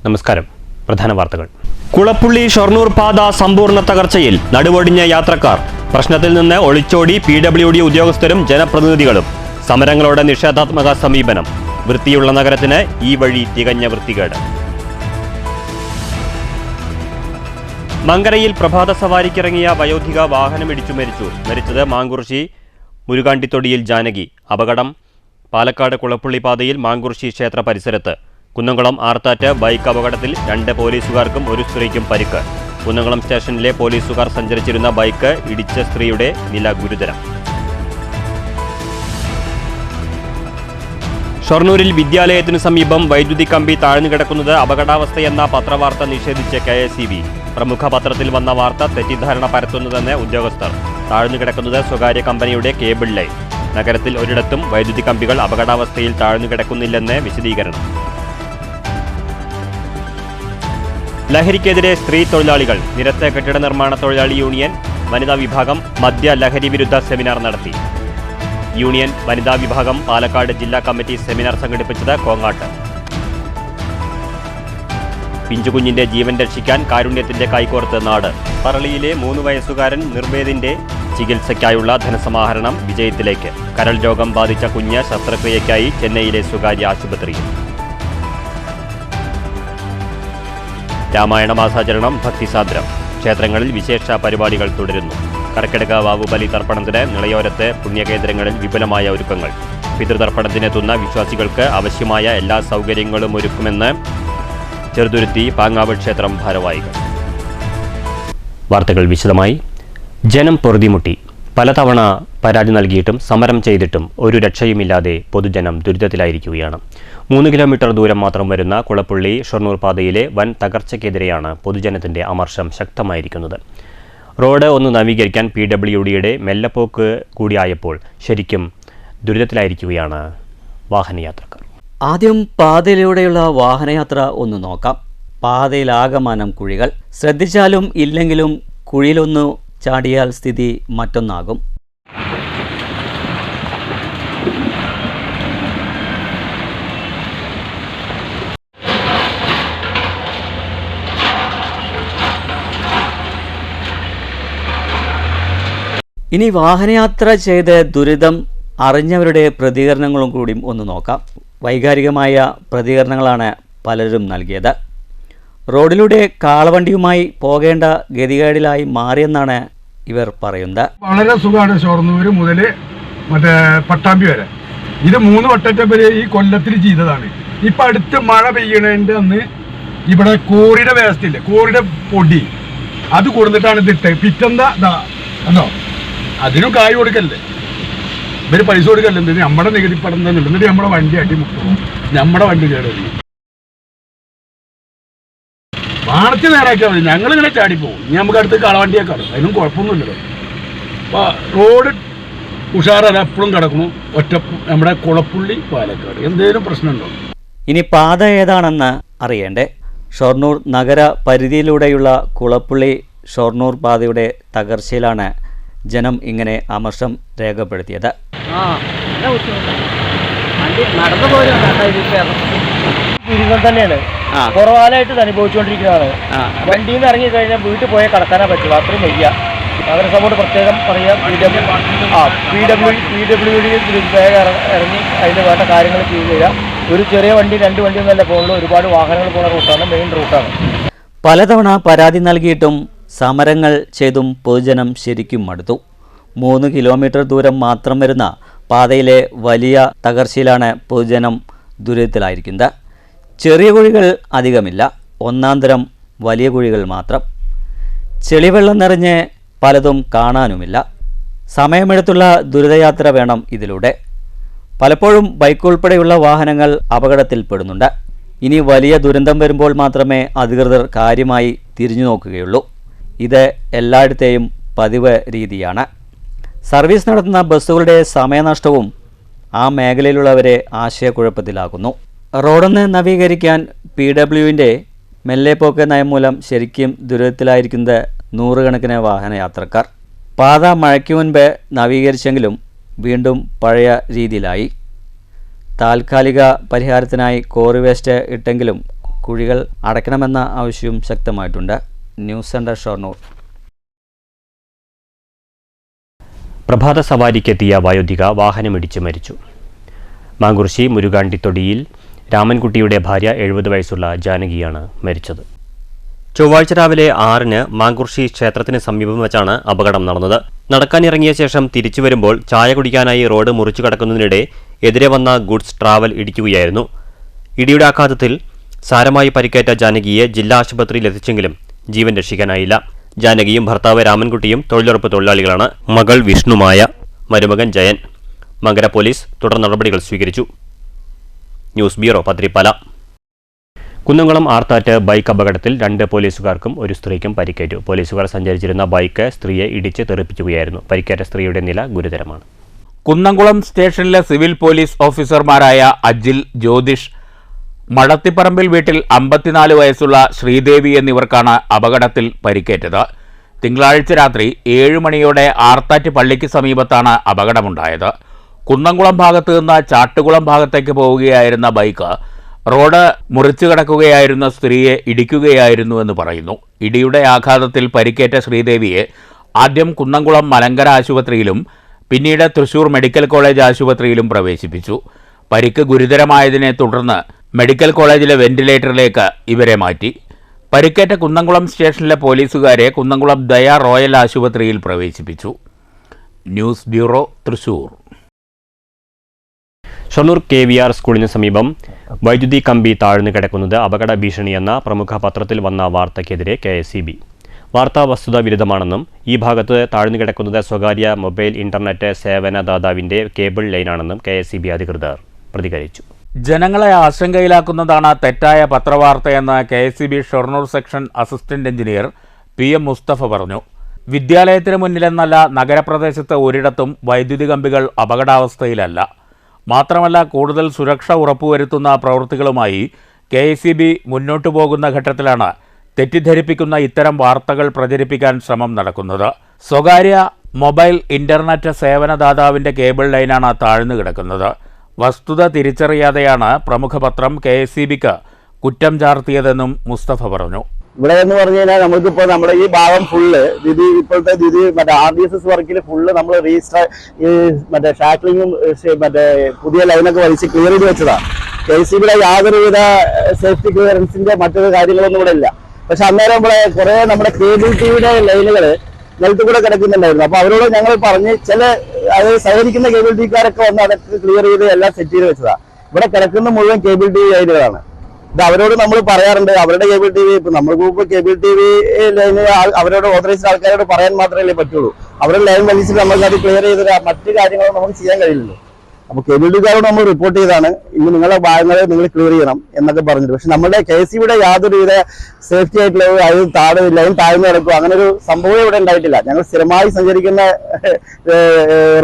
നമസ്കാരം. പ്രധാന വാർത്തകൾ. കുളപ്പുള്ളി ഷൊർണൂർ പാത സമ്പൂർണ്ണ തകർച്ചയിൽ നടുവൊടിഞ്ഞ യാത്രക്കാർ. പ്രശ്നത്തിൽ നിന്ന് ഒളിച്ചോടി PWD ഉദ്യോഗസ്ഥരും ജനപ്രതിനിധികളും. സമരങ്ങളോടെ നിഷേധാത്മക സമീപനം. വൃത്തിയുള്ള നഗരത്തിന് ഈ വഴി തികഞ്ഞ വൃത്തികേട്. മങ്കരയിൽ പ്രഭാത സവാരിക്കിറങ്ങിയ വയോധിക വാഹനമിടിച്ചു മരിച്ചു. മരിച്ചത് മാങ്കുറിശി മുരുകാണ്ടിത്തൊടിയിൽ ജാനകി. അപകടം പാലക്കാട് കുളപ്പുള്ളി പാതയിൽ മാങ്കുറിശി ക്ഷേത്ര പരിസരത്ത്. കുന്നംകുളം ആർത്താറ്റ് ബൈക്ക് അപകടത്തിൽ 2 പോലീസുകാർക്കും 1 സ്ത്രീക്കും പരിക്ക്. കുന്നംകുളം സ്റ്റേഷനിലെ പോലീസുകാർ സഞ്ചരിച്ചിരുന്ന ബൈക്ക് ഇടിച്ച സ്ത്രീയുടെ നില ഗുരുതരം. ഷൊർണൂരിൽ വിദ്യാലയത്തിനു സമീപം വൈദ്യുതി കമ്പി താഴ്ന്നുകിടക്കുന്നത് അപകടാവസ്ഥയെന്ന പത്രവാർത്ത നിഷേധിച്ച് KSEB. പ്രമുഖ പത്രത്തിൽ വന്ന വാർത്ത തെറ്റിദ്ധാരണ പരത്തുന്നതെന്ന് ഉദ്യോഗസ്ഥർ. താഴ്ന്നുകിടക്കുന്നത് സ്വകാര്യ കമ്പനിയുടെ കേബിൾ ലൈൻ. നഗരത്തിൽ ഒരിടത്തും വൈദ്യുതി കമ്പികൾ അപകടാവസ്ഥയിൽ താഴ്ന്നുകിടക്കുന്നില്ലെന്ന് വിശദീകരണം. ലഹരിക്കെതിരെ സ്ത്രീ തൊഴിലാളികൾ. നിരത്ത് കെട്ടിട നിർമ്മാണ തൊഴിലാളി യൂണിയൻ വനിതാ വിഭാഗം മദ്യ ലഹരി വിരുദ്ധ സെമിനാർ നടത്തി. യൂണിയൻ വനിതാ വിഭാഗം പാലക്കാട് ജില്ലാ കമ്മിറ്റി സെമിനാർ സംഘടിപ്പിച്ചത് കോങ്ങാട്ട്. പിഞ്ചുകുഞ്ഞിന്റെ ജീവൻ രക്ഷിക്കാൻ കാരുണ്യത്തിന്റെ കൈകോർത്ത് നാട്. പറളിയിലെ 3 വയസ്സുകാരൻ നിർവേദിന്റെ ചികിത്സയ്ക്കായുള്ള ധനസമാഹരണം വിജയത്തിലേക്ക്. കരൾ രോഗം ബാധിച്ച കുഞ്ഞ് ശസ്ത്രക്രിയയ്ക്കായി ചെന്നൈയിലെ സ്വകാര്യ ആശുപത്രിയിൽ. രാമായണ മാസാചരണം ഭക്തിസാന്ദ്രം. ക്ഷേത്രങ്ങളിൽ വിശേഷ പരിപാടികൾ തുടരുന്നു. കർക്കിടക വാവുബലി തർപ്പണത്തിന് നിളയോരത്ത് പുണ്യകേന്ദ്രങ്ങളിൽ വിപുലമായ ഒരുക്കങ്ങൾ. പിതൃതർപ്പണത്തിനെത്തുന്ന വിശ്വാസികൾക്ക് ആവശ്യമായ എല്ലാ സൗകര്യങ്ങളും ഒരുക്കുമെന്ന് ചെറുതുരുത്തി പാങ്ങാവ് ക്ഷേത്രം ഭാരവാഹികൾ. വാർത്തകൾ വിശദമായി. ജനം പൊറുതിമുട്ടി. പലതവണ പരാതി നൽകിയിട്ടും സമരം ചെയ്തിട്ടും ഒരു രക്ഷയുമില്ലാതെ പൊതുജനം ദുരിതത്തിലായിരിക്കുകയാണ്. 3 കിലോമീറ്റർ ദൂരം മാത്രം വരുന്ന കുളപ്പുള്ളി ഷൊർണൂർ പാതയിലെ വൻ തകർച്ചയ്ക്കെതിരെയാണ് പൊതുജനത്തിന്റെ അമർഷം ശക്തമായിരിക്കുന്നത്. റോഡ് ഒന്ന് നവീകരിക്കാൻ PWDയുടെ മെല്ലപ്പോക്ക് കൂടിയായപ്പോൾ ശരിക്കും ദുരിതത്തിലായിരിക്കുകയാണ് വാഹനയാത്രക്കാർ. ആദ്യം പാതയിലൂടെയുള്ള വാഹനയാത്ര ഒന്ന് നോക്കാം. പാതയിലാകമാനം കുഴികൾ. ശ്രദ്ധിച്ചാലും ഇല്ലെങ്കിലും കുഴിയിലൊന്നു ചാടിയാൽ സ്ഥിതി മറ്റൊന്നാകും. ഇനി വാഹനയാത്ര ചെയ്ത് ദുരിതം അറിഞ്ഞവരുടെ പ്രതികരണങ്ങളും കൂടി ഒന്ന് നോക്കാം. വൈകാരികമായ പ്രതികരണങ്ങളാണ് പലരും നൽകിയത്. റോഡിലൂടെ കാളവണ്ടിയുമായി പോകേണ്ട ഗതികേടിലായി മാറിയെന്നാണ് ഇവർ പറയുന്നത്. വളരെ സുഖമാണ്. ഷൊർണൂർ മുതൽ മറ്റേ പട്ടാമ്പി വരെ ഇത് 3 വട്ടത്തെ വരെ ഈ കൊല്ലത്തിൽ ചെയ്തതാണ്. ഇപ്പം അടുത്ത് മഴ പെയ്യണതിൻ്റെ അന്ന് ഇവിടെ കോറിയുടെ വേസ്റ്റ് ഇല്ലേ, കോറിയുടെ പൊടി അത് കൊടുത്തിട്ടാണ് ഇതിട്ട് പിറ്റെന്താ എന്നോ അതിനും കായ് കൊടുക്കല്ലേ, ഇവര് പൈസ കൊടുക്കല്ലേ. എന്തിന് നമ്മുടെ നികുതി പടം തന്നെ. എന്നിട്ട് നമ്മുടെ വണ്ടി അടിമുട്ടും, നമ്മുടെ വണ്ടി കേടി വാർത്ത നേരാക്കിയാൽ മതി. ഞങ്ങളിങ്ങനെ ചാടിപ്പോവും. ഇനി നമുക്ക് അടുത്ത് കളവണ്ടിയൊക്കെ കാണും. അതിനും കുഴപ്പമൊന്നുമില്ലല്ലോ. അപ്പോൾ റോഡ് ഉഷാറല്ല, എപ്പോഴും കിടക്കുന്നു. ഒറ്റ നമ്മുടെ കുളപ്പുള്ളി പാലക്കാട് എന്തെങ്കിലും പ്രശ്നമുണ്ടോ? ഇനി പാത ഏതാണെന്ന് അറിയണ്ടേ? ഷൊർണൂർ നഗര പരിധിയിലൂടെയുള്ള കുളപ്പുള്ളി ഷൊർണൂർ പാതയുടെ തകർച്ചയിലാണ് ജനം ഇങ്ങനെ അമർഷം രേഖപ്പെടുത്തിയത്. തന്നെയാണ് കുറവാലായിട്ട് അനുഭവിച്ചുകൊണ്ടിരിക്കുന്നതാണ്. വണ്ടിയിൽ നിന്ന് ഇറങ്ങി കഴിഞ്ഞാൽ വീട്ടിൽ പോയാൽ കടക്കാനേ പറ്റുള്ളൂ. അത്രയും വയ്യ. നഗരസഭയോട് പ്രത്യേകം പറയാം, PWD വേഗം ഇറങ്ങി അതിന് വേണ്ട കാര്യങ്ങൾ ചെയ്യുക. ഒരു ചെറിയ വണ്ടി 2 വണ്ടി ഒന്നല്ല പോകുള്ളൂ, ഒരുപാട് വാഹനങ്ങൾ പോകുന്ന റൂട്ടാണ്, മെയിൻ റൂട്ടാണ്. പലതവണ പരാതി നൽകിയിട്ടും സമരങ്ങൾ ചെയ്തും പൊതുജനം ശരിക്കും മടുത്തു. 3 കിലോമീറ്റർ ദൂരം മാത്രം വരുന്ന പാതയിലെ വലിയ തകർച്ചയിലാണ് പൊതുജനം ദുരിതത്തിലായിരിക്കുന്നത്. ചെറിയ കുഴികൾ അധികമില്ല, ഒന്നാന്തരം വലിയ കുഴികൾ മാത്രം. ചെളിവെള്ളം നിറഞ്ഞ് പലതും കാണാനുമില്ല. സമയമെടുത്തുള്ള ദുരിതയാത്ര വേണം ഇതിലൂടെ. പലപ്പോഴും ബൈക്ക് ഉൾപ്പെടെയുള്ള വാഹനങ്ങൾ അപകടത്തിൽപ്പെടുന്നുണ്ട്. ഇനി വലിയ ദുരന്തം വരുമ്പോൾ മാത്രമേ അധികൃതർ കാര്യമായി തിരിഞ്ഞു നോക്കുകയുള്ളൂ. ഇത് എല്ലായിടത്തെയും പതിവ് രീതിയാണ്. സർവീസ് നടത്തുന്ന ബസ്സുകളുടെ സമയനഷ്ടവും ആ മേഖലയിലുള്ളവരെ ആശയക്കുഴപ്പത്തിലാക്കുന്നു. റോഡൊന്ന് നവീകരിക്കാൻ PWDയുടെ മെല്ലെപ്പോക്ക് നയം മൂലം ശരിക്കും ദുരിതത്തിലായിരിക്കുന്നത് 100 കണക്കിന് വാഹനയാത്രക്കാർ. പാത മഴയ്ക്ക് മുൻപ് നവീകരിച്ചെങ്കിലും വീണ്ടും പഴയ രീതിയിലായി. താൽക്കാലിക പരിഹാരത്തിനായി കോറി വേസ്റ്റ് ഇട്ടെങ്കിലും കുഴികൾ അടയ്ക്കണമെന്ന ആവശ്യവും ശക്തമായിട്ടുണ്ട്. News centre Shoranur. പ്രഭാത സവാരിക്കെത്തിയ വയോധിക വാഹനമിടിച്ച് മരിച്ചു. മാങ്കുറിശ്ശി മുരുകാണ്ടിത്തൊടിയിൽ രാമൻകുട്ടിയുടെ ഭാര്യ 70 വയസ്സുള്ള ജാനകിയാണ് മരിച്ചത്. ചൊവ്വാഴ്ച രാവിലെ 6-ന് മാങ്കുറിശ്ശി ക്ഷേത്രത്തിന് സമീപം വെച്ചാണ് അപകടം നടന്നത്. നടക്കാനിറങ്ങിയ ശേഷം തിരിച്ചു വരുമ്പോൾ ചായ കുടിക്കാനായി റോഡ് മുറിച്ചു കടക്കുന്നതിനിടെ എതിരെ വന്ന ഗുഡ്സ് ട്രാവൽ ഇടിക്കുകയായിരുന്നു. ഇടിയുടെ ആഘാതത്തിൽ സാരമായി പരിക്കേറ്റ ജാനകിയെ ജില്ലാ ആശുപത്രിയിൽ എത്തിച്ചെങ്കിലും ജീവൻ രക്ഷിക്കാനായില്ല. ജാനകിയും ഭർത്താവ് രാമൻകുട്ടിയും തൊഴിലുറപ്പ് തൊഴിലാളികളാണ്. മകൾ വിഷ്ണുമായ, മരുമകൻ ജയൻ. മങ്കര പോലീസ് തുടർ നടപടികൾ സ്വീകരിച്ചു. News bureau, Pathirippala. Kunnamkulam Arthat bike അപകടത്തിൽ 2 പോലീസുകാർക്കും 1 സ്ത്രീക്കും പരിക്കേറ്റു. പോലീസുകാർ സഞ്ചരിച്ചിരുന്ന ബൈക്ക് സ്ത്രീയെ ഇടിച്ച് തെറിപ്പിക്കുകയായിരുന്നു. പരിക്കേറ്റ സ്ത്രീയുടെ നില ഗുരുതരമാണ്. കുന്നംകുളം സ്റ്റേഷനിലെ സിവിൽ പോലീസ് ഓഫീസർമാരായ അജിൽ, ജ്യോതിഷ്, മടത്തിപ്പറമ്പിൽ വീട്ടിൽ 54 വയസ്സുള്ള ശ്രീദേവി എന്നിവർക്കാണ് അപകടത്തിൽ പരിക്കേറ്റത്. തിങ്കളാഴ്ച രാത്രി 7 മണിയോടെ ആർത്താറ്റ് പള്ളിക്ക് സമീപത്താണ് അപകടമുണ്ടായത്. കുന്നംകുളം ഭാഗത്തു നിന്ന് ചാട്ടുകുളം ഭാഗത്തേക്ക് പോവുകയായിരുന്ന ബൈക്ക് റോഡ് മുറിച്ചു കടക്കുകയായിരുന്ന സ്ത്രീയെ ഇടിക്കുകയായിരുന്നുവെന്ന് പറയുന്നു. ഇടിയുടെ ആഘാതത്തിൽ പരിക്കേറ്റ ശ്രീദേവിയെ ആദ്യം കുന്നംകുളം മലങ്കര ആശുപത്രിയിലും പിന്നീട് തൃശൂർ മെഡിക്കൽ കോളേജ് ആശുപത്രിയിലും പ്രവേശിപ്പിച്ചു. പരിക്ക് ഗുരുതരമായതിനെ തുടർന്ന് മെഡിക്കൽ കോളേജിലെ വെന്റിലേറ്ററിലേക്ക് ഇവരെ മാറ്റി. പരിക്കേറ്റ കുന്നംകുളം സ്റ്റേഷനിലെ പോലീസുകാരെ കുന്നംകുളം ദയ റോയൽ ആശുപത്രിയിൽ പ്രവേശിപ്പിച്ചു. News bureau, Thrissur. Shoranur KVR സ്കൂളിന് സമീപം വൈദ്യുതി കമ്പി താഴ്ന്നു കിടക്കുന്നത് അപകട ഭീഷണിയെന്ന പ്രമുഖ പത്രത്തിൽ വന്ന വാർത്തയ്ക്കെതിരെ KSEB. വാർത്ത വസ്തുതാ വിരുദ്ധമാണെന്നും ഈ ഭാഗത്ത് താഴ്ന്നു കിടക്കുന്നത് സ്വകാര്യ മൊബൈൽ ഇന്റർനെറ്റ് സേവനദാതാവിന്റെ കേബിൾ ലൈനാണെന്നും KSEB അധികൃതർ പ്രതികരിച്ചു. ജനങ്ങളെ ആശങ്കയിലാക്കുന്നതാണ് തെറ്റായ പത്രവാർത്തയെന്ന് KSEB Shoranur section assistant engineer PM Mustafa പറഞ്ഞു. വിദ്യാലയത്തിന് മുന്നിലെന്നല്ല, നഗരപ്രദേശത്ത് ഒരിടത്തും വൈദ്യുതി കമ്പികൾ അപകടാവസ്ഥയിലല്ല. മാത്രമല്ല, കൂടുതൽ സുരക്ഷ ഉറപ്പുവരുത്തുന്ന പ്രവൃത്തികളുമായി KSEB മുന്നോട്ടു പോകുന്ന ഘട്ടത്തിലാണ് തെറ്റിദ്ധരിപ്പിക്കുന്ന ഇത്തരം വാർത്തകൾ പ്രചരിപ്പിക്കാൻ ശ്രമം നടക്കുന്നത്. സ്വകാര്യ മൊബൈൽ ഇന്റർനെറ്റ് സേവനദാതാവിന്റെ കേബിൾ ലൈനാണ് താഴ്ന്നു കിടക്കുന്നത്. വസ്തുത തിരിച്ചറിയാതെയാണ് പ്രമുഖ പത്രം KSEBക്ക് കുറ്റം ചാർത്തിയതെന്നും മുസ്തഫ പറഞ്ഞു. ഇവിടെ എന്ന് പറഞ്ഞു കഴിഞ്ഞാൽ നമുക്കിപ്പോൾ നമ്മുടെ ഈ ഭാഗം ഫുള്ള് ഇപ്പോഴത്തെ മറ്റേ RDSS വർക്കിൽ ഫുള്ള് നമ്മൾ രജിസ്റ്റർ മറ്റേ ഷാക്ലിങ്ങും മറ്റേ പുതിയ ലൈനൊക്കെ വലിച്ച് ക്ലിയർ ചെയ്ത് വെച്ചതാണ്. KSEBയുടെ യാതൊരുവിധ സേഫ്റ്റി ക്ലിയറൻസിന്റെ മറ്റൊരു കാര്യങ്ങളൊന്നും ഇവിടെ ഇല്ല. പക്ഷെ അന്നേരം ഇവിടെ കുറെ നമ്മുടെ കേബിൾ ടിവിയുടെ ലൈനുകൾ നിലത്ത് കൂടെ കിടക്കുന്നുണ്ടായിരുന്നു. അപ്പൊ അവരോട് ഞങ്ങൾ പറഞ്ഞ് അത് സഹകരിക്കുന്ന കേബിൾ ടിവിക്കാരൊക്കെ വന്ന് അതൊക്കെ ക്ലിയർ ചെയ്ത് എല്ലാം സെറ്റ് ചെയ്ത് വെച്ചതാണ്. ഇവിടെ കിടക്കുന്ന മുഴുവൻ കേബിൾ ടിവി ലൈനുകളാണ്. ഇത് അവരോട് നമ്മൾ പറയാറുണ്ട്, അവരുടെ കേബിൾ ടി വി ഇപ്പൊ നമ്മൾക്ക് കേബിൾ ടി വി ലൈന് അവരോട് ഓതറൈസ്ഡ് ആൾക്കാരോട് പറയാൻ മാത്രമല്ലേ പറ്റുള്ളൂ. അവരുടെ ലൈൻ വലിച്ചിട്ട് നമ്മൾക്ക് അത് ക്ലിയർ ചെയ്ത് മറ്റു കാര്യങ്ങളും നമുക്ക് ചെയ്യാൻ കഴിയില്ലല്ലോ. അപ്പൊ കേബിൾ ടിവിക്കാരോട് നമ്മൾ റിപ്പോർട്ട് ചെയ്താണ് ഇനി നിങ്ങളുടെ ഭാഗങ്ങൾ നിങ്ങൾ ക്ലിയർ ചെയ്യണം എന്നൊക്കെ പറഞ്ഞിട്ട്. പക്ഷെ നമ്മുടെ KSEBയുടെ യാതൊരുവിധ സേഫ്റ്റി ആയിട്ടുള്ള അത് ലൈൻ താഴ്ന്നു കിടക്കുക അങ്ങനെ ഒരു സംഭവം ഇവിടെ ഉണ്ടായിട്ടില്ല. ഞങ്ങൾ സ്ഥിരമായി സഞ്ചരിക്കുന്ന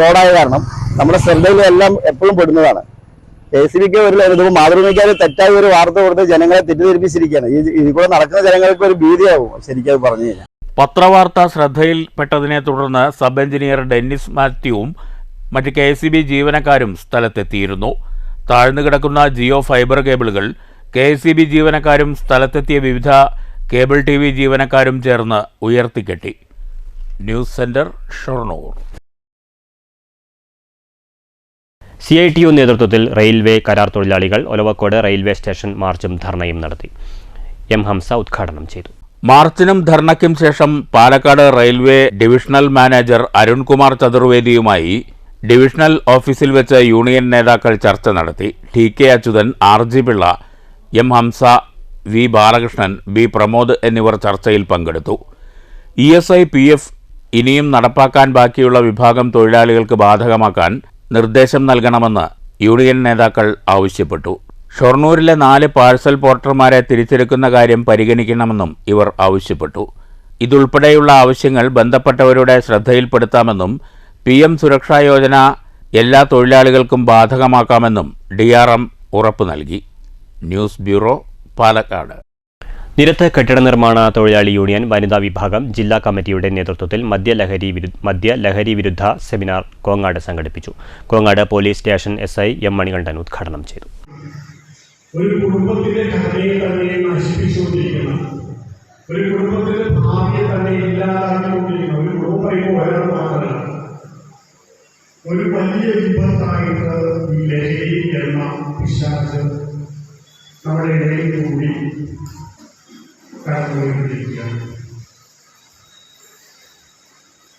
റോഡായ കാരണം നമ്മുടെ ശ്രദ്ധയിലും എല്ലാം എപ്പോഴും പെടുന്നതാണ്. KSEBക്ക് ഒരു മാതൃഭൂമിക്കാർ തെറ്റായ ഒരു വാർത്ത കൊടുത്ത് ജനങ്ങളെ തെറ്റിദ്ധരിപ്പിച്ചിരിക്കുകയാണ്. ഇതിൽ കൂടെ നടക്കുന്ന ജനങ്ങൾക്ക് ഒരു ഭീതിയാവും ശരിക്കും അത് പറഞ്ഞു കഴിഞ്ഞാൽ. പത്രവാർത്ത ശ്രദ്ധയിൽപ്പെട്ടതിനെ തുടർന്ന് സബ് എഞ്ചിനീയർ ഡെന്നിസ് മാത്യുവും മറ്റ് KSEB ജീവനക്കാരും സ്ഥലത്തെത്തിയിരുന്നു. താഴ്ന്നു കിടക്കുന്ന ജിയോ ഫൈബർ കേബിളുകൾ KSEB ജീവനക്കാരും സ്ഥലത്തെത്തിയ വിവിധ കേബിൾ TV ജീവനക്കാരും ചേർന്ന് ഉയർത്തിക്കെട്ടി. News centre, Shoranur. CITU നേതൃത്വത്തിൽ റെയിൽവേ കരാർ തൊഴിലാളികൾ ഒലവക്കോട് റെയിൽവേ സ്റ്റേഷൻ മാർച്ചും ധർണയും നടത്തി. M. ഹംസ ഉദ്ഘാടനം ചെയ്തു. മാർച്ചിനും ധർണയ്ക്കും ശേഷം Palakkad railway divisional manager Arunkumar ചതുർവേദിയുമായി ഡിവിഷണൽ ഓഫീസിൽ വെച്ച് യൂണിയൻ നേതാക്കൾ ചർച്ച നടത്തി. TK Achuthan, RG Pillai, M. Hamza, V. Balakrishnan, B. Pramod എന്നിവർ ചർച്ചയിൽ പങ്കെടുത്തു. ESI PF ഇനിയും നടപ്പാക്കാൻ ബാക്കിയുള്ള വിഭാഗം തൊഴിലാളികൾക്ക് ബാധകമാക്കാൻ നിർദ്ദേശം നൽകണമെന്ന് യൂണിയൻ നേതാക്കൾ ആവശ്യപ്പെട്ടു. ഷൊർണൂരിലെ 4 പാഴ്സൽ പോർട്ടർമാരെ തിരിച്ചെടുക്കുന്ന കാര്യം പരിഗണിക്കണമെന്നും ഇവർ ആവശ്യപ്പെട്ടു. ഇതുൾപ്പെടെയുള്ള ആവശ്യങ്ങൾ ബന്ധപ്പെട്ടവരുടെ ശ്രദ്ധയിൽപ്പെടുത്താമെന്നും PM സുരക്ഷാ യോജന എല്ലാ തൊഴിലാളികൾക്കും ബാധകമാക്കാമെന്നും DRM ഉറപ്പു നൽകി. News bureau, Palakkad. നിരത്ത് കെട്ടിട നിർമ്മാണ തൊഴിലാളി യൂണിയൻ വനിതാ വിഭാഗം ജില്ലാ കമ്മിറ്റിയുടെ നേതൃത്വത്തിൽ മദ്യലഹരി വിരുദ്ധ സെമിനാർ കോങ്ങാട് സംഘടിപ്പിച്ചു. Kongad police station SI M. Manikandan ഉദ്ഘാടനം ചെയ്തു. ഒരു കുടുംബത്തിന്റെ ഘടനയെ തന്നെ നശിപ്പിച്ചുകൊണ്ടിരിക്കുന്ന, ഒരു കുടുംബത്തിന്റെ ഭാവിയെ തന്നെ ഇല്ലാതാക്കിക്കൊണ്ടിരിക്കുന്ന ഒരു കുടുംബം പറയുമ്പോൾ ഒരാൾ മാത്രമല്ല, ഒരു വലിയ വിപത്തായിട്ട് ഈ ലഹരി എന്ന പിശാച് നമ്മുടെ ഇടയിൽ കൂടി കടന്നുപോയിക്കൊണ്ടിരിക്കുകയാണ്.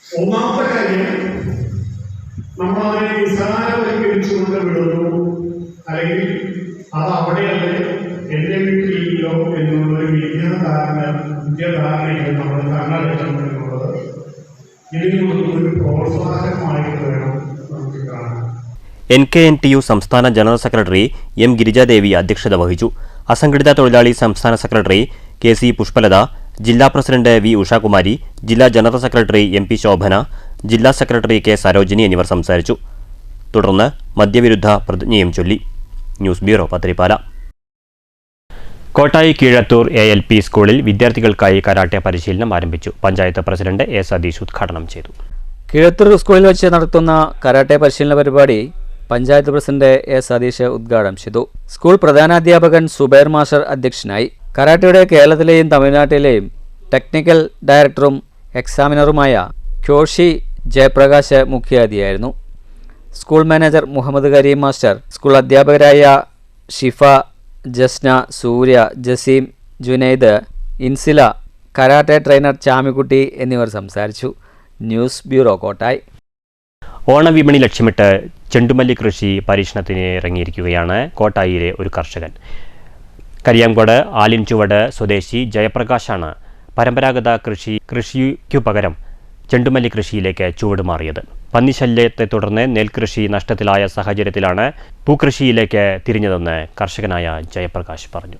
ഒന്നാമത്തെ കാര്യം, നമ്മളതിനെ നിസ്സാരവൽക്കരിച്ചുകൊണ്ട് വിടുന്നു, അല്ലെങ്കിൽ അത് അവിടെയല്ലേ എന്റെ വീട്ടിലില്ലോ എന്നുള്ളൊരു വിദ്യാധാരണയിൽ നമ്മൾ കണ്ണടക്കണം എന്നുള്ളത് ഇതിനുള്ള ഒരു പ്രോത്സാഹനമായിട്ട് വേണം നമുക്ക് കാണാൻ. NKNTU സംസ്ഥാന ജനറൽ സെക്രട്ടറി എം ഗിരിജാദേവി അധ്യക്ഷത വഹിച്ചു. അസംഘടിത തൊഴിലാളി സംസ്ഥാന സെക്രട്ടറി KC പുഷ്പലത, ജില്ലാ പ്രസിഡന്റ് V ഉഷാകുമാരി, ജില്ലാ ജനറൽ സെക്രട്ടറി MP ശോഭന, ജില്ലാ സെക്രട്ടറി K സരോജിനി എന്നിവർ സംസാരിച്ചു. തുടർന്ന് മദ്യവിരുദ്ധ പ്രതിജ്ഞയും ചൊല്ലി. News bureau, Pathirippala. Kottayi Keezhathur ALP സ്കൂളിൽ വിദ്യാർത്ഥികൾക്കായി കരാട്ടെ പരിശീലനം ആരംഭിച്ചു. പഞ്ചായത്ത് പ്രസിഡന്റ് A സതീഷ് ഉദ്ഘാടനം ചെയ്തു. കീഴത്തൂർ സ്കൂളിൽ വെച്ച് നടത്തുന്ന കരാട്ടെ പരിശീലന പരിപാടി പഞ്ചായത്ത് പ്രസിഡന്റ് A സതീഷ് ഉദ്ഘാടനം ചെയ്തു. സ്കൂൾ പ്രധാനാധ്യാപകൻ സുബൈർ മാസ്റ്റർ അധ്യക്ഷനായി. കരാട്ടയുടെ കേരളത്തിലെയും തമിഴ്നാട്ടിലെയും ടെക്നിക്കൽ ഡയറക്ടറും എക്സാമിനറുമായ ക്യോഷി ജയപ്രകാശ് മുഖ്യാതിഥിയായിരുന്നു. School manager Muhammad Kareem master, school അധ്യാപകരായ ഷിഫ, ജസ്ന, സൂര്യ, ജസീം, ജുനൈദ്, ഇൻസില, കരാട്ടെ ട്രെയിനർ ചാമിക്കുട്ടി എന്നിവർ സംസാരിച്ചു. News bureau, Kottayi. ഓണവിപണി ലക്ഷ്യമിട്ട് ചെണ്ടുമല്ലി കൃഷി പരീക്ഷണത്തിന് ഇറങ്ങിയിരിക്കുകയാണ് കോട്ടായിയിലെ ഒരു കർഷകൻ. കരിയാംകോട് ആലിൻചുവട് സ്വദേശി ജയപ്രകാശാണ് പരമ്പരാഗത കൃഷിക്കു പകരം ചെണ്ടുമല്ലി കൃഷിയിലേക്ക് ചുവടുമാറിയത്. പന്നിശല്യത്തെ തുടർന്ന് നെൽകൃഷി നഷ്ടത്തിലായ സാഹചര്യത്തിലാണ് പൂക്കൃഷിയിലേക്ക് തിരിഞ്ഞതെന്ന് കർഷകനായ ജയപ്രകാശ് പറഞ്ഞു.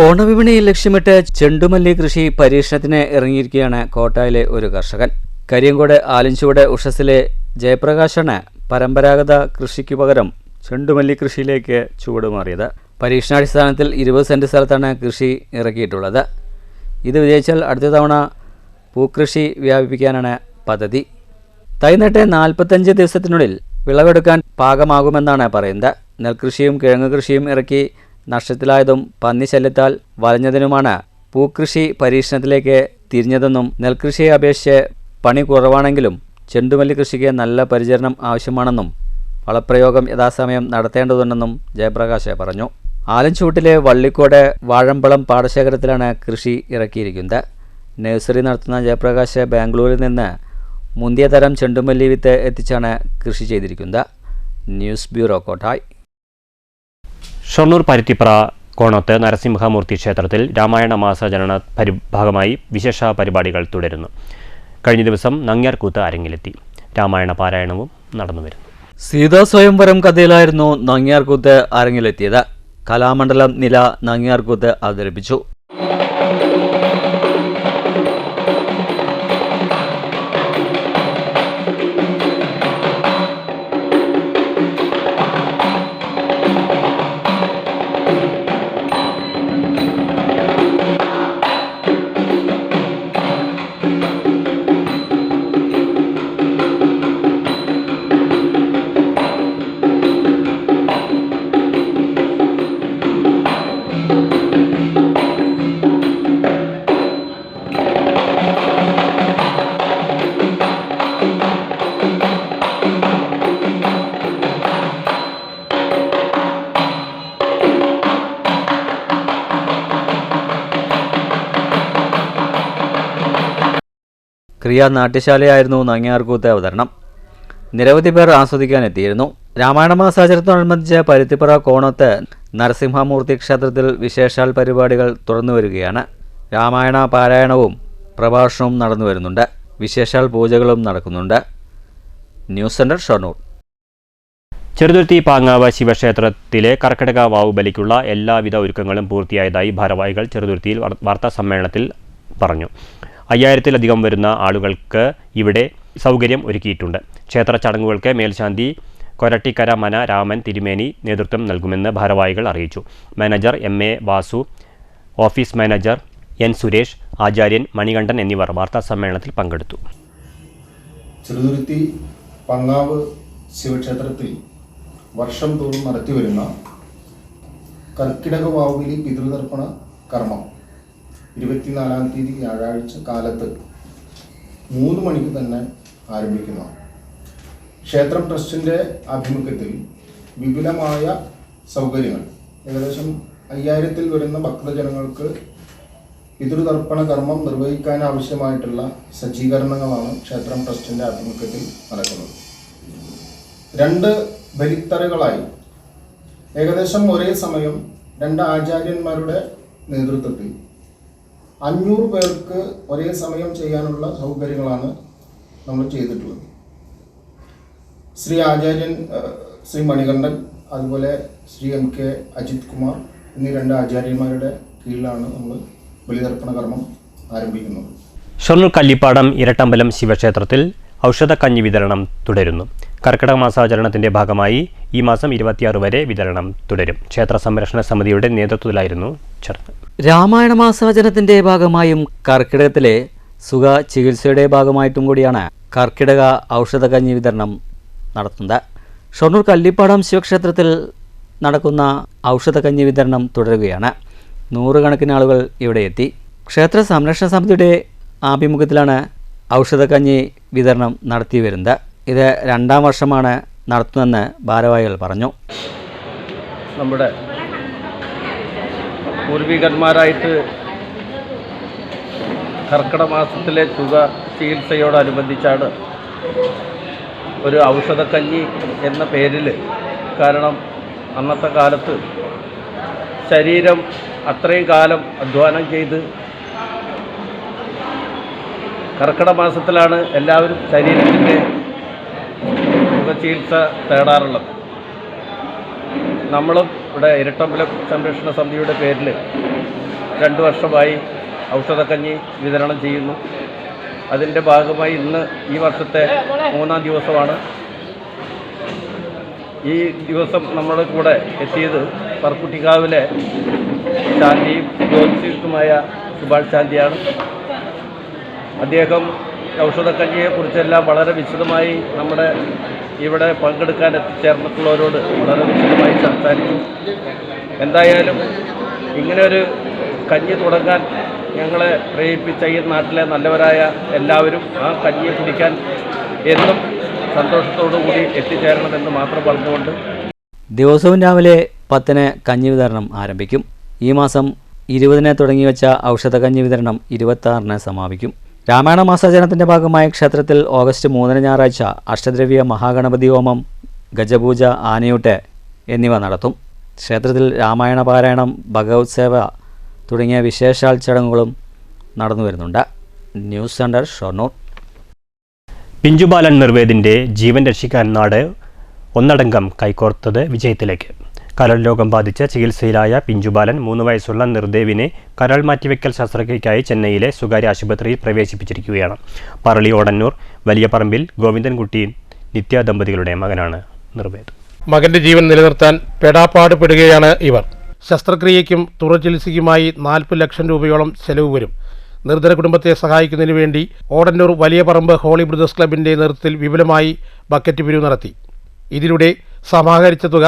ഓണവിപണിയിൽ ലക്ഷ്യമിട്ട് ചെണ്ടുമല്ലി കൃഷി പരീക്ഷണത്തിന് ഇറങ്ങിയിരിക്കുകയാണ് കോട്ടായിലെ ഒരു കർഷകൻ. കരിയങ്കോട് ആലിൻചുവട് ഉഷസിലെ ജയപ്രകാശാണ് പരമ്പരാഗത കൃഷിക്കു പകരം ചെണ്ടുമല്ലി കൃഷിയിലേക്ക് ചുവടുമാറിയത്. പരീക്ഷണാടിസ്ഥാനത്തിൽ 20 സെന്റ് സ്ഥലത്താണ് കൃഷി ഇറക്കിയിട്ടുള്ളത്. ഇത് വിജയിച്ചാൽ അടുത്ത തവണ പൂക്കൃഷി വ്യാപിപ്പിക്കാനാണ് പദ്ധതി. തൈ നട്ട് 45 ദിവസത്തിനുള്ളിൽ വിളവെടുക്കാൻ പാകമാകുമെന്നാണ് പറയുന്നത്. നെൽകൃഷിയും കിഴങ്ങ് കൃഷിയും ഇറക്കി നഷ്ടത്തിലായതും പന്നിശല്യത്താൽ വലഞ്ഞതിനുമാണ് പൂക്കൃഷി പരീക്ഷണത്തിലേക്ക് തിരിഞ്ഞതെന്നും നെൽകൃഷിയെ അപേക്ഷിച്ച് പണി കുറവാണെങ്കിലും ചെണ്ടുമല്ലി കൃഷിക്ക് നല്ല പരിചരണം ആവശ്യമാണെന്നും വളപ്രയോഗം യഥാസമയം നടത്തേണ്ടതുണ്ടെന്നും ജയപ്രകാശ് പറഞ്ഞു. ആലഞ്ചൂട്ടിലെ വള്ളിക്കോട് വാഴമ്പളം പാടശേഖരത്തിലാണ് കൃഷി ഇറക്കിയിരിക്കുന്നത്. നഴ്സറി നടത്തുന്ന ജയപ്രകാശ് ബാംഗ്ലൂരിൽ നിന്ന് മുന്തിയ തരം ചെണ്ടുമല്ലി വിത്ത് എത്തിച്ചാണ് കൃഷി ചെയ്തിരിക്കുന്നത്. News bureau, Kottayi. ഷൊർണൂർ പരുത്തിപ്ര കോണത്ത് നരസിംഹമൂർത്തി ക്ഷേത്രത്തിൽ രാമായണ മാസജനന ഭാഗമായി വിശേഷ പരിപാടികൾ തുടരുന്നു. കഴിഞ്ഞ ദിവസം നങ്ങ്യാർകൂത്ത് അരങ്ങിലെത്തി. രാമായണ പാരായണവും നടന്നുവരുന്നു. സീതാ സ്വയംവരം കഥയിലായിരുന്നു നങ്ങ്യാർകൂത്ത് അരങ്ങിലെത്തിയത്. കലാമണ്ഡലം നില നങ്ങ്യാർകൂത്ത് അവതരിപ്പിച്ചു. ക്രിയാ നാട്യശാലയായിരുന്നു നങ്ങ്യാർകൂത്ത് അവതരണം. നിരവധി പേർ ആസ്വദിക്കാനെത്തിയിരുന്നു. രാമായണ മാസാചരണത്തോടനുബന്ധിച്ച് പരുത്തിപ്പുറ കോണത്ത് നരസിംഹമൂർത്തി ക്ഷേത്രത്തിൽ വിശേഷാൽ പരിപാടികൾ തുറന്നുവരികയാണ്. രാമായണ പാരായണവും പ്രഭാഷണവും നടന്നു വരുന്നുണ്ട്. വിശേഷാൽ പൂജകളും നടക്കുന്നുണ്ട്. News centre, Shoranur. ചെറുതുരുത്തി പാങ്ങാവ് ശിവക്ഷേത്രത്തിലെ കർക്കിടക വാവുബലിക്കുള്ള എല്ലാവിധ ഒരുക്കങ്ങളും പൂർത്തിയായതായി ഭാരവാഹികൾ ചെറുതുരുത്തിയിൽ വാർത്താസമ്മേളനത്തിൽ പറഞ്ഞു. 5000-ലധികം വരുന്ന ആളുകൾക്ക് ഇവിടെ സൗകര്യം ഒരുക്കിയിട്ടുണ്ട്. ക്ഷേത്ര ചടങ്ങുകൾക്ക് മേൽശാന്തി കൊരട്ടിക്കര മന രാമൻ തിരുമേനി നേതൃത്വം നൽകുമെന്ന് ഭാരവാഹികൾ അറിയിച്ചു. Manager MA Vasu, office manager N Suresh, ആചാര്യൻ മണികണ്ഠൻ എന്നിവർ വാർത്താസമ്മേളനത്തിൽ പങ്കെടുത്തു. ചെറുതുരുത്തി പങ്ങാവ് ശിവക്ഷേത്രത്തിൽ വർഷം തോറും നടത്തിവരുന്ന കർക്കിടക വാവുബലി പിതൃതർപ്പണ കർമ്മം 24-ാം തീയതി വ്യാഴാഴ്ച കാലത്ത് 3 മണിക്ക് തന്നെ ആരംഭിക്കുന്നതാണ്. ക്ഷേത്രം ട്രസ്റ്റിൻ്റെ ആഭിമുഖ്യത്തിൽ വിപുലമായ സൗകര്യങ്ങൾ, ഏകദേശം 5000-ൽ വരുന്ന ഭക്തജനങ്ങൾക്ക് പിതൃതർപ്പണ കർമ്മം നിർവഹിക്കാൻ ആവശ്യമായിട്ടുള്ള സജ്ജീകരണങ്ങളാണ് ക്ഷേത്രം ട്രസ്റ്റിൻ്റെ ആഭിമുഖ്യത്തിൽ നടക്കുന്നത്. 2 ബലിത്തറകളായി ഏകദേശം ഒരേ സമയം 2 ആചാര്യന്മാരുടെ നേതൃത്വത്തിൽ 500 പേർക്ക് ഒരേ സമയം ചെയ്യാനുള്ള സൗകര്യങ്ങളാണ് നമ്മൾ ചെയ്തിട്ടുള്ളത്. ശ്രീ ആചാര്യൻ ശ്രീ മണികണ്ഠൻ, അതുപോലെ ശ്രീ MK അജിത് കുമാർ എന്നീ 2 ആചാര്യന്മാരുടെ കീഴിലാണ് നമ്മൾ ബലിതർപ്പണ കർമ്മം ആരംഭിക്കുന്നത്. ഷൊർണൂർ കല്ലിപ്പാടം ഇരട്ടമ്പലം ശിവക്ഷേത്രത്തിൽ ഔഷധക്കഞ്ഞി വിതരണം തുടരുന്നു. കർക്കിടക മാസാചരണത്തിന്റെ ഭാഗമായി ഈ മാസം 26 വരെ വിതരണം തുടരും. ക്ഷേത്ര സംരക്ഷണ സമിതിയുടെ നേതൃത്വത്തിലായിരുന്നു ചടങ്ങ്. രാമായണ മാസാചരണത്തിന്റെ ഭാഗമായും കർക്കിടകത്തിലെ സുഖ ചികിത്സയുടെ ഭാഗമായിട്ടും കൂടിയാണ് കർക്കിടക ഔഷധക്കഞ്ഞി വിതരണം നടത്തുന്നത്. ഷൊർണൂർ കല്ലിപ്പാടം ശിവക്ഷേത്രത്തിൽ നടക്കുന്ന ഔഷധക്കഞ്ഞി വിതരണം തുടരുകയാണ്. 100 കണക്കിന് ആളുകൾ ഇവിടെ എത്തി. ക്ഷേത്ര സംരക്ഷണ സമിതിയുടെ ആഭിമുഖ്യത്തിലാണ് ഔഷധക്കഞ്ഞി വിതരണം നടത്തി വരുന്നത്. ഇത് 2ാം വർഷമാണ് നടത്തുന്നതെന്ന് ഭാരവാഹികൾ പറഞ്ഞു. നമ്മുടെ പൂർവികന്മാരായിട്ട് കർക്കിടക മാസത്തിലെ സുഖ ചികിത്സയോടനുബന്ധിച്ചാണ് ഒരു ഔഷധക്കഞ്ഞി എന്ന പേരിൽ. കാരണം അന്നത്തെ കാലത്ത് ശരീരം അത്രയും കാലം അധ്വാനം ചെയ്ത് കർക്കിടക മാസത്തിലാണ് എല്ലാവരും ശരീരത്തിൻ്റെ സുഖചികിത്സ തേടാറുള്ളത്. നമ്മളും ഇവിടെ ഇരട്ടമ്പലം സംരക്ഷണ സമിതിയുടെ പേരിൽ 2 വർഷമായി ഔഷധക്കഞ്ഞി വിതരണം ചെയ്യുന്നു. അതിൻ്റെ ഭാഗമായി ഇന്ന് ഈ വർഷത്തെ 3ാം ദിവസമാണ്. ഈ ദിവസം നമ്മുടെ കൂടെ എത്തിയത് പറക്കുട്ടിക്കാവിലെ ശാന്തിയും ജ്യോതിഷുമായ സുഭാഷ് ശാന്തിയാണ്. അദ്ദേഹം ഔഷധക്കഞ്ഞിയെക്കുറിച്ചെല്ലാം വളരെ വിശദമായി നമ്മുടെ ഇവിടെ പങ്കെടുക്കാൻ എത്തിച്ചേർന്നിട്ടുള്ളവരോട് വളരെ വിശദമായി സംസാരിച്ചു. എന്തായാലും ഇങ്ങനെ ഒരു കഞ്ഞി തുടങ്ങാൻ ഞങ്ങളെ പ്രേരിപ്പിച്ച ഈ നാട്ടിലെ നല്ലവരായ എല്ലാവരും ആ കഞ്ഞിയെ കുടിക്കാൻ എന്നും സന്തോഷത്തോടു കൂടി എത്തിച്ചേരണമെന്ന് മാത്രം പറഞ്ഞുകൊണ്ട് ദിവസവും രാവിലെ 10-ന് കഞ്ഞി വിതരണം ആരംഭിക്കും. ഈ മാസം 20-ന് തുടങ്ങി വെച്ച ഔഷധക്കഞ്ഞി വിതരണം 26-ന് സമാപിക്കും. രാമായണ മാസാചരണത്തിൻ്റെ ഭാഗമായി ക്ഷേത്രത്തിൽ ഓഗസ്റ്റ് 3-ന് ഞായറാഴ്ച അഷ്ടദ്രവ്യ മഹാഗണപതി ഹോമം, ഗജപൂജ, ആനയൂട്ട് എന്നിവ നടത്തും. ക്ഷേത്രത്തിൽ രാമായണ പാരായണം, ഭഗവത് സേവ തുടങ്ങിയ വിശേഷാൽ ചടങ്ങുകളും നടന്നു വരുന്നുണ്ട്. News centre, Shoranur. പിഞ്ചുബാലൻ നിർവേദിൻ്റെ ജീവൻ രക്ഷിക്കാൻ നാട് ഒന്നടങ്കം കൈകോർത്തത് വിജയത്തിലേക്ക്. കരൾ രോഗം ബാധിച്ച് ചികിത്സയിലായ പിഞ്ചുബാലൻ 3 വയസ്സുള്ള നിർദേവിനെ കരൾ മാറ്റിവെക്കൽ ശസ്ത്രക്രിയയ്ക്കായി ചെന്നൈയിലെ സ്വകാര്യ ആശുപത്രിയിൽ പ്രവേശിപ്പിച്ചിരിക്കുകയാണ്. പറളി ഓടന്നൂർ വലിയ പറമ്പിൽ ഗോവിന്ദൻകുട്ടി നിത്യ ദമ്പതികളുടെ മകനാണ് നിർവേദ്. മകന്റെ ജീവൻ നിലനിർത്താൻ പെടാപ്പാട് പെടുകയാണ് ഇവർ. ശസ്ത്രക്രിയയ്ക്കും തുടർ ചികിത്സയ്ക്കുമായി 40 ലക്ഷം രൂപയോളം ചെലവ് വരും. നിർധന കുടുംബത്തെ സഹായിക്കുന്നതിന് വേണ്ടി ഓടന്നൂർ വലിയ പറമ്പ് ഹോളി ബ്രദേഴ്സ് ക്ലബിന്റെ നേതൃത്വത്തിൽ വിപുലമായി ബക്കറ്റ് പിരിവ് നടത്തി. ഇതിലൂടെ സമാഹരിച്ച തുക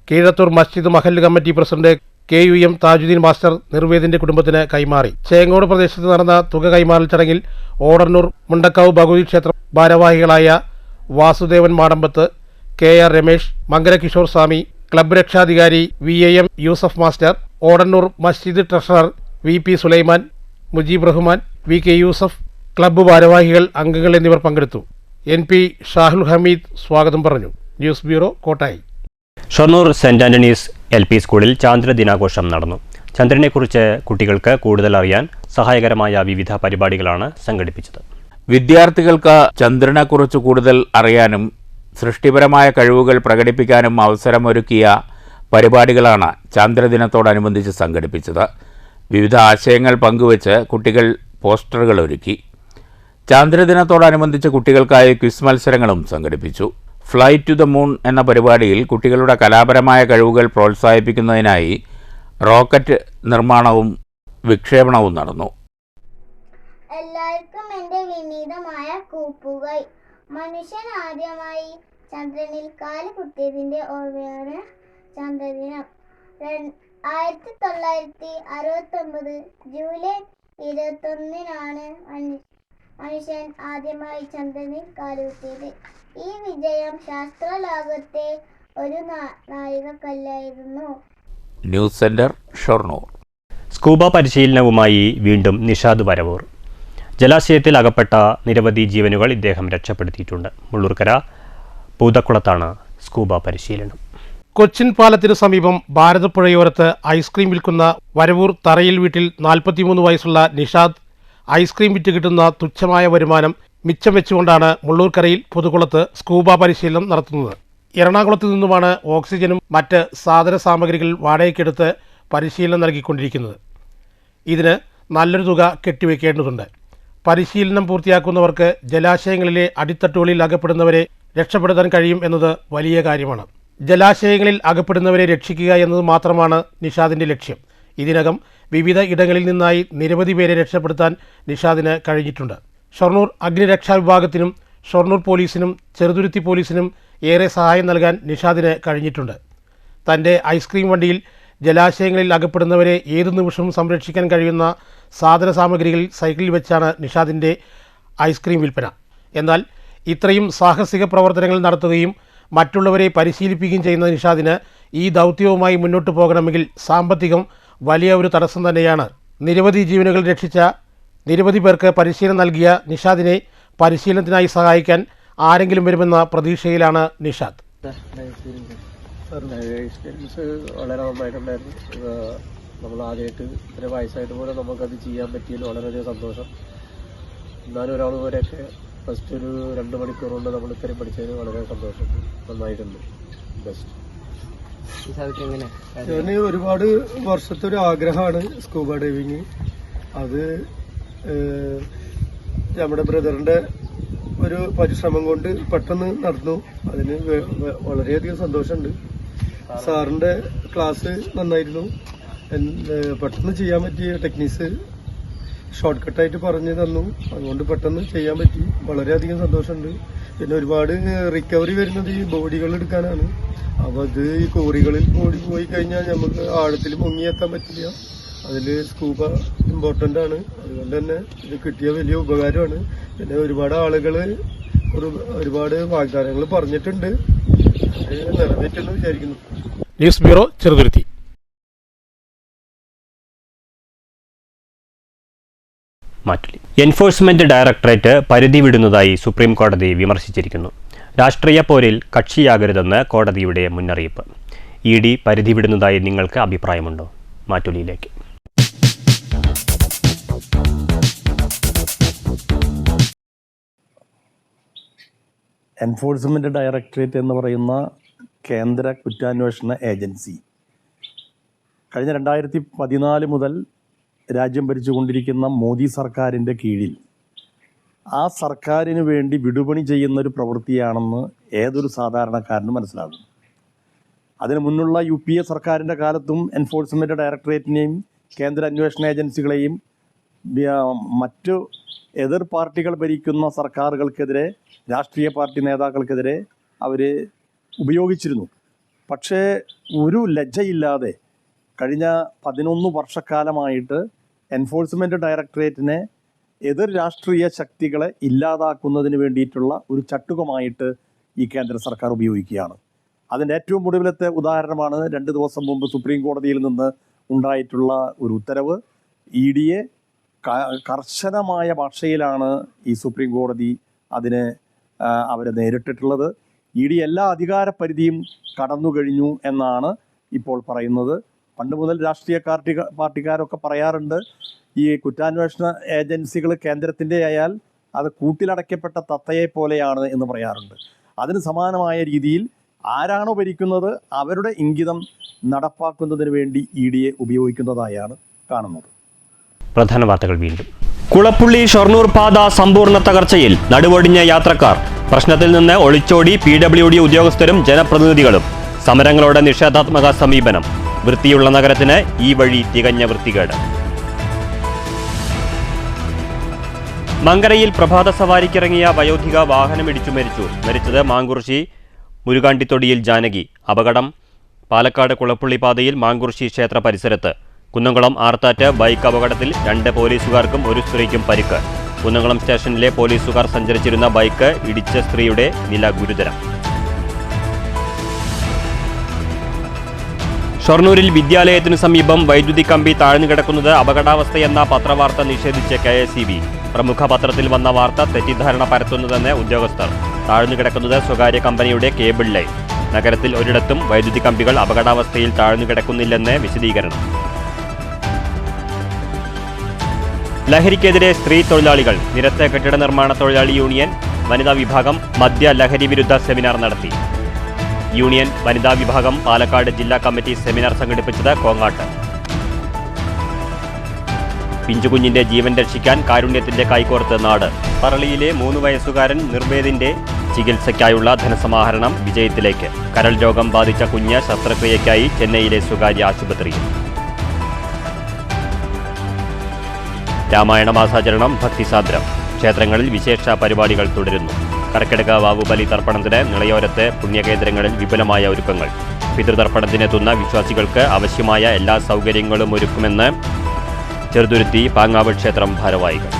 കീഴത്തൂർ മസ്ജിദ് മഹല്ല് committee president KUM Thajudheen master നിർവേദിന്റെ കുടുംബത്തിന് കൈമാറി. ചേങ്ങോട് പ്രദേശത്ത് നടന്ന തുക കൈമാറൽ ചടങ്ങിൽ ഓടന്നൂർ മുണ്ടക്കാവ് ഭഗവതി ക്ഷേത്ര ഭാരവാഹികളായ വാസുദേവൻ മാടമ്പത്ത്, KR രമേശ്, മംഗല കിഷോർ സ്വാമി, ക്ലബ്ബ് രക്ഷാധികാരി VAM യൂസഫ് മാസ്റ്റർ, ഓടന്നൂർ മസ്ജിദ് treasurer VP Sulaiman, Mujeeb Rahman, VK Yusuf, club ഭാരവാഹികൾ, അംഗങ്ങൾ എന്നിവർ പങ്കെടുത്തു. NP ഷാഹുൽ ഹമീദ് സ്വാഗതം പറഞ്ഞു. News bureau, Kottayi. Shoranur Saint Antony's LP സ്കൂളിൽ ചാന്ദ്രദിനാഘോഷം നടന്നു. ചന്ദ്രനെക്കുറിച്ച് കുട്ടികൾക്ക് കൂടുതൽ അറിയാൻ സഹായകരമായ വിവിധ പരിപാടികളാണ് സംഘടിപ്പിച്ചത്. വിദ്യാർത്ഥികൾക്ക് ചന്ദ്രനെക്കുറിച്ച് കൂടുതൽ അറിയാനും സൃഷ്ടിപരമായ കഴിവുകൾ പ്രകടിപ്പിക്കാനും അവസരമൊരുക്കിയ പരിപാടികളാണ് ചാന്ദ്രദിനത്തോടനുബന്ധിച്ച് സംഘടിപ്പിച്ചത്. വിവിധ ആശയങ്ങൾ പങ്കുവച്ച് കുട്ടികൾ പോസ്റ്ററുകൾ ഒരുക്കി. ചാന്ദ്രദിനത്തോടനുബന്ധിച്ച് കുട്ടികൾക്കായി ക്വിസ് മത്സരങ്ങളും സംഘടിപ്പിച്ചു. ഫ്ലൈ ടു ദ മൂൺ എന്ന പരിപാടിയിൽ കുട്ടികളുടെ കലാപരമായ കഴിവുകൾ പ്രോത്സാഹിപ്പിക്കുന്നതിനായി റോക്കറ്റ് നിർമ്മാണവും വിക്ഷേപണവും നടന്നു. എല്ലാവർക്കും എൻ്റെ വിനീതമായ കൂപ്പുകൈ. മനുഷ്യൻ ആദ്യമായി ചന്ദ്രനിൽ കാല് കുത്തിയതിൻ്റെ ഓർമ്മയാണ് ചന്ദ്രദിനം. 1969 ജൂലൈ 21-നാണ് മനുഷ്യൻ ആദ്യമായി ചന്ദ്രനിൽ കാലുകുത്തിയത്. ഈ വിജയം ശാസ്ത്രലോകത്തെ ഒരു നാഴികക്കല്ലായിരുന്നു. News centre Shoranur. സ്കൂബ പരിശീലനവുമായി വീണ്ടും നിഷാദ് വരവൂർ. ജലാശയത്തിൽ അകപ്പെട്ട നിരവധി ജീവനുകൾ ഇദ്ദേഹം രക്ഷപ്പെടുത്തിയിട്ടുണ്ട്. മുള്ളൂർക്കര പൂതക്കുളത്താണ് സ്കൂബ പരിശീലനം. കൊച്ചിൻ പാലത്തിനു സമീപം ഭാരതപ്പുഴയോരത്ത് ഐസ്ക്രീം വിൽക്കുന്ന വരവൂർ തറയിൽ വീട്ടിൽ 43 വയസ്സുള്ള നിഷാദ് ഐസ്ക്രീം വിറ്റ് കിട്ടുന്ന തുച്ഛമായ വരുമാനം മിച്ചം വെച്ചുകൊണ്ടാണ് മുള്ളൂർക്കരയിൽ പുതുക്കുളത്ത് സ്കൂബ പരിശീലനം നടത്തുന്നത്. എറണാകുളത്ത് നിന്നുമാണ് ഓക്സിജനും മറ്റ് സാധന സാമഗ്രികൾ വാടകയ്ക്കെടുത്ത് പരിശീലനം നൽകിക്കൊണ്ടിരിക്കുന്നത്. ഇതിന് നല്ലൊരു തുക കെട്ടിവെക്കേണ്ടതുണ്ട്. പരിശീലനം പൂർത്തിയാക്കുന്നവർക്ക് ജലാശയങ്ങളിലെ അടിത്തട്ടുകളിൽ അകപ്പെടുന്നവരെ രക്ഷപ്പെടുത്താൻ കഴിയും എന്നത് വലിയ കാര്യമാണ്. ജലാശയങ്ങളിൽ അകപ്പെടുന്നവരെ രക്ഷിക്കുക എന്നത് മാത്രമാണ് നിഷാദിൻ്റെ ലക്ഷ്യം. ഇതിനകം വിവിധ ഇടങ്ങളിൽ നിന്നായി നിരവധി പേരെ രക്ഷപ്പെടുത്താൻ നിഷാദിന് കഴിഞ്ഞിട്ടുണ്ട്. ഷൊർണൂർ അഗ്നിരക്ഷാ വിഭാഗത്തിനും ഷൊർണൂർ പോലീസിനും ചെറുതുരുത്തി പോലീസിനും ഏറെ സഹായം നൽകാൻ നിഷാദിന് കഴിഞ്ഞിട്ടുണ്ട്. തൻ്റെ ഐസ്ക്രീം വണ്ടിയിൽ ജലാശയങ്ങളിൽ അകപ്പെടുന്നവരെ ഏതു നിമിഷവും സംരക്ഷിക്കാൻ കഴിയുന്ന സാധന സാമഗ്രികൾ സൈക്കിളിൽ വെച്ചാണ് നിഷാദിൻ്റെ ഐസ്ക്രീം വിൽപ്പന. എന്നാൽ ഇത്രയും സാഹസിക പ്രവർത്തനങ്ങൾ നടത്തുകയും മറ്റുള്ളവരെ പരിശീലിപ്പിക്കുകയും ചെയ്യുന്ന നിഷാദിന് ഈ ദൗത്യവുമായി മുന്നോട്ട് പോകണമെങ്കിൽ സാമ്പത്തികം വലിയ ഒരു തടസ്സം തന്നെയാണ്. നിരവധി ജീവനുകൾ രക്ഷിച്ച നിരവധി പേർക്ക് പരിശീലനം നൽകിയ നിഷാദിനെ പരിശീലനത്തിനായി സഹായിക്കാൻ ആരെങ്കിലും വരുമെന്ന പ്രതീക്ഷയിലാണ് നിഷാദ്. എക്സ്പീരിയൻസ് വളരെ നന്നായിട്ടുണ്ടായിരുന്നു. നമ്മൾ ആദ്യമായിട്ട് ഇത്ര വയസ്സായിട്ട് പോലും നമുക്കത് ചെയ്യാൻ പറ്റിയതിൽ വളരെയധികം സന്തോഷം. എന്നാലും ഒരാൾ പോലെയൊക്കെ ഫസ്റ്റ് ഒരു 2 മണിക്കൂർ കൊണ്ട് നമ്മൾ ഇത്രയും പഠിച്ചതിന് വളരെ സന്തോഷം. നന്നായിട്ടുണ്ട്. ബെസ്റ്റ്. ഞാൻ ഒരുപാട് വർഷത്തെ ഒരു ആഗ്രഹമാണ് സ്കൂബ ഡൈവിങ്. അത് നമ്മുടെ ബ്രദറിന്റെ ഒരു പരിശ്രമം കൊണ്ട് പെട്ടെന്ന് നടന്നു. അതിന് വളരെയധികം സന്തോഷമുണ്ട്. സാറിന്റെ ക്ലാസ് നന്നായിരുന്നു. പെട്ടെന്ന് ചെയ്യാൻ പറ്റിയ ടെക്നിക്സ് ഷോർട്ട് കട്ടായിട്ട് പറഞ്ഞു തന്നു. അതുകൊണ്ട് പെട്ടെന്ന് ചെയ്യാൻ പറ്റി. വളരെയധികം സന്തോഷമുണ്ട്. പിന്നെ ഒരുപാട് റിക്കവറി വരുന്നത് ഈ ബോഡികൾ എടുക്കാനാണ്. അപ്പോൾ അത് ഈ കോറികളിൽ പോയി കഴിഞ്ഞാൽ നമുക്ക് ആഴത്തിൽ മുങ്ങിയെത്താൻ പറ്റില്ല. അതിൽ സ്കൂബ ഇമ്പോർട്ടൻ്റ് ആണ്. അതുകൊണ്ട് തന്നെ ഇത് കിട്ടിയ വലിയ ഉപകാരമാണ്. പിന്നെ ഒരുപാട് ആളുകൾ ഒരുപാട് വാഗ്ദാനങ്ങൾ പറഞ്ഞിട്ടുണ്ട്. അത് നിറവേറ്റെന്ന് വിചാരിക്കുന്നു. News bureau, Cheruthuruthy. Enforcement directorate പരിധി വിടുന്നതായി സുപ്രീം കോടതി വിമർശിച്ചിരിക്കുന്നു. രാഷ്ട്രീയ പോരിൽ കക്ഷിയാകരുതെന്ന് കോടതിയുടെ മുന്നറിയിപ്പ്. ED പരിധി വിടുന്നതായി നിങ്ങൾക്ക് അഭിപ്രായമുണ്ടോ? മാറ്റുലിയിലേക്ക്. എൻഫോഴ്സ്മെന്റ് ഡയറക്ടറേറ്റ് എന്ന് പറയുന്ന കേന്ദ്ര കുറ്റാന്വേഷണ ഏജൻസി കഴിഞ്ഞ 2014 മുതൽ രാജ്യം ഭരിച്ചുകൊണ്ടിരിക്കുന്ന മോദി സർക്കാരിൻ്റെ കീഴിൽ ആ സർക്കാരിന് വേണ്ടി വിടുപണി ചെയ്യുന്നൊരു പ്രവൃത്തിയാണെന്ന് ഏതൊരു സാധാരണക്കാരനും മനസ്സിലാകും. അതിനു മുന്നുള്ള UPA സർക്കാരിൻ്റെ കാലത്തും എൻഫോഴ്സ്മെൻറ്റ് ഡയറക്ടറേറ്റിനെയും കേന്ദ്ര അന്വേഷണ ഏജൻസികളെയും മറ്റു എതിർ പാർട്ടികൾ ഭരിക്കുന്ന സർക്കാരുകൾക്കെതിരെ, രാഷ്ട്രീയ പാർട്ടി നേതാക്കൾക്കെതിരെ അവർ ഉപയോഗിച്ചിരുന്നു. പക്ഷേ ഒരു ലജ്ജയില്ലാതെ കഴിഞ്ഞ 11 വർഷക്കാലമായിട്ട് എൻഫോഴ്സ്മെൻറ്റ് ഡയറക്ടറേറ്റിനെ എതിർ രാഷ്ട്രീയ ശക്തികളെ ഇല്ലാതാക്കുന്നതിന് വേണ്ടിയിട്ടുള്ള ഒരു ചട്ടുകമായിട്ട് ഈ കേന്ദ്ര സർക്കാർ ഉപയോഗിക്കുകയാണ്. അതിൻ്റെ ഏറ്റവും ഒടുവിലത്തെ ഉദാഹരണമാണ് 2 ദിവസം മുമ്പ് സുപ്രീം കോടതിയിൽ നിന്ന് ഉണ്ടായിട്ടുള്ള ഒരു ഉത്തരവ്. EDയെ കർശനമായ ഭാഷയിലാണ് ഈ സുപ്രീം കോടതി അവരെ നേരിട്ടിട്ടുള്ളത്. ED എല്ലാ അധികാര പരിധിയും കടന്നു കഴിഞ്ഞു എന്നാണ് ഇപ്പോൾ പറയുന്നത്. പണ്ട് മുതൽ രാഷ്ട്രീയ പാർട്ടിക്കാരൊക്കെ പറയാറുണ്ട്, ഈ കുറ്റാന്വേഷണ ഏജൻസികൾ കേന്ദ്രത്തിൻ്റെ ആയാൽ അത് കൂട്ടിലടയ്ക്കപ്പെട്ട തത്തയെ പോലെയാണ് എന്ന് പറയാറുണ്ട്. അതിന് സമാനമായ രീതിയിൽ ആരാണോ ഭരിക്കുന്നത് അവരുടെ ഇംഗിതം നടപ്പാക്കുന്നതിന് വേണ്ടി EDയെ ഉപയോഗിക്കുന്നതായാണ് കാണുന്നത്. പ്രധാന വാർത്തകൾ വീണ്ടും. കുളപ്പുള്ളി ഷൊർണൂർ പാത സമ്പൂർണ്ണ തകർച്ചയിൽ, നടുവൊടിഞ്ഞ യാത്രക്കാർ. പ്രശ്നത്തിൽ നിന്ന് ഒളിച്ചോടി PWD ഉദ്യോഗസ്ഥരും ജനപ്രതിനിധികളും. സമരങ്ങളോട് നിഷേധാത്മക സമീപനം. വൃത്തിയുള്ള നഗരത്തിന് ഈ വഴി തികഞ്ഞ വൃത്തികേട്. മങ്കരയിൽ പ്രഭാത സവാരിക്കിറങ്ങിയ വയോധിക വാഹനമിടിച്ചു മരിച്ചു. മരിച്ചത് മാങ്കുറിശി മുരുകാണ്ടിത്തൊടിയിൽ ജാനകി. അപകടം പാലക്കാട് കുളപ്പുള്ളി പാതയിൽ മാങ്കുറിശി ക്ഷേത്ര പരിസരത്ത് കുന്നംകുളം ആർത്താറ്റ് ബൈക്ക് അപകടത്തിൽ 2 പോലീസുകാർക്കും 1 സ്ത്രീക്കും പരിക്ക്. കുന്നംകുളം സ്റ്റേഷനിലെ പോലീസുകാർ സഞ്ചരിച്ചിരുന്ന ബൈക്ക് ഇടിച്ച സ്ത്രീയുടെ നില ഗുരുതരം. ഷൊർണൂരിൽ വിദ്യാലയത്തിനു സമീപം വൈദ്യുതി കമ്പി താഴ്ന്നുകിടക്കുന്നത് അപകടാവസ്ഥയെന്ന പത്രവാർത്ത നിഷേധിച്ച് KSEB. പ്രമുഖ പത്രത്തിൽ വന്ന വാർത്ത തെറ്റിദ്ധാരണ പരത്തുന്നതെന്ന് ഉദ്യോഗസ്ഥർ. താഴ്ന്നുകിടക്കുന്നത് സ്വകാര്യ കമ്പനിയുടെ കേബിൾ ലൈൻ. നഗരത്തിൽ ഒരിടത്തും വൈദ്യുതി കമ്പികൾ അപകടാവസ്ഥയിൽ താഴ്ന്നുകിടക്കുന്നില്ലെന്ന് വിശദീകരണം. ലഹരിക്കെതിരെ സ്ത്രീ തൊഴിലാളികൾ. നിരത്ത് കെട്ടിട നിർമ്മാണ തൊഴിലാളി യൂണിയൻ വനിതാ വിഭാഗം മദ്യ ലഹരി വിരുദ്ധ സെമിനാർ നടത്തി. യൂണിയൻ വനിതാ വിഭാഗം പാലക്കാട് ജില്ലാ കമ്മിറ്റി സെമിനാർ സംഘടിപ്പിച്ചത് കോങ്ങാട്ട്. പിഞ്ചുകുഞ്ഞിന്റെ ജീവൻ രക്ഷിക്കാൻ കാരുണ്യത്തിന്റെ കൈകോർത്ത് നാട്. പറളിയിലെ 3 വയസ്സുകാരൻ നിർവേദിന്റെ ചികിത്സയ്ക്കായുള്ള ധനസമാഹരണം വിജയത്തിലേക്ക്. കരൾ രോഗം ബാധിച്ച കുഞ്ഞ് ശസ്ത്രക്രിയയ്ക്കായി ചെന്നൈയിലെ സ്വകാര്യ ആശുപത്രിയിൽ. രാമായണ മാസാചരണം ഭക്തിസാന്ദ്രം. ക്ഷേത്രങ്ങളിൽ വിശേഷ പരിപാടികൾ തുടരുന്നു. കർക്കിടക വാവുബലി തർപ്പണത്തിന് നിളയോരത്ത് പുണ്യകേന്ദ്രങ്ങളിൽ വിപുലമായ ഒരുക്കങ്ങൾ. പിതൃതർപ്പണത്തിനെത്തുന്ന വിശ്വാസികൾക്ക് ആവശ്യമായ എല്ലാ സൗകര്യങ്ങളും ഒരുക്കുമെന്ന് ചെറുതുരുത്തി പാങ്ങാവ് ക്ഷേത്രം ഭാരവാഹികൾ.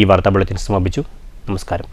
ഈ വാർത്താ ബുള്ളറ്റിൻ സമാപിച്ചു. നമസ്കാരം.